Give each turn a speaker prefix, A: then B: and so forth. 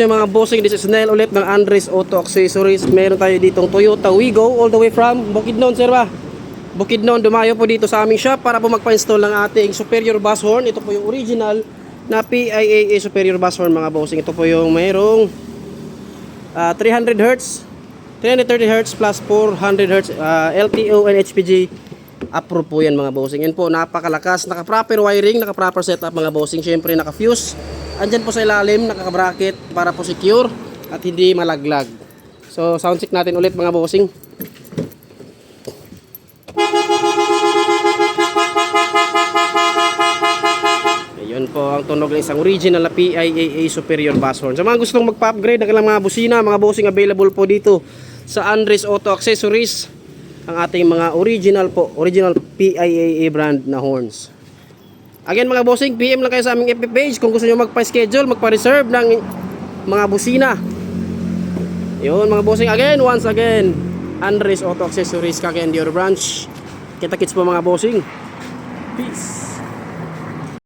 A: nyo mga bossing, this is Nel ulit ng Andres Auto Accessories. Meron tayo ditong Toyota Wigo all the way from Bukidnon, sir ba? Bukidnon, dumayo po dito sa aming shop para po magpa-install ng ating superior bass horn. Ito po yung original na PIAA superior bass horn mga bossing. Ito po yung mayroong 300 Hz, 330 Hz plus 400 Hz, LTO and HPG. Approve po yan mga bossing. Yan po, napakalakas, naka-proper wiring, naka-proper setup mga bossing. Syempre naka-fuse. Andyan po sa ilalim, nakaka-bracket para po secure at hindi malaglag. So, sound check natin ulit mga bossing. Ayun po ang tunog ng isang original na PIAA superior bass horn. Sa mga gustong magpa-upgrade ng ilang mga busina, mga bossing, available po dito sa Andres Auto Accessories ang ating mga original PIAA brand na horns. Again mga bossing, PM lang kayo sa aming FB page kung gusto nyo magpa-schedule, magpa-reserve ng mga busina. Yun mga bossing, once again, Andres Auto Accessories, Cagayan de Oro branch. Kita-kits po mga bossing. Peace.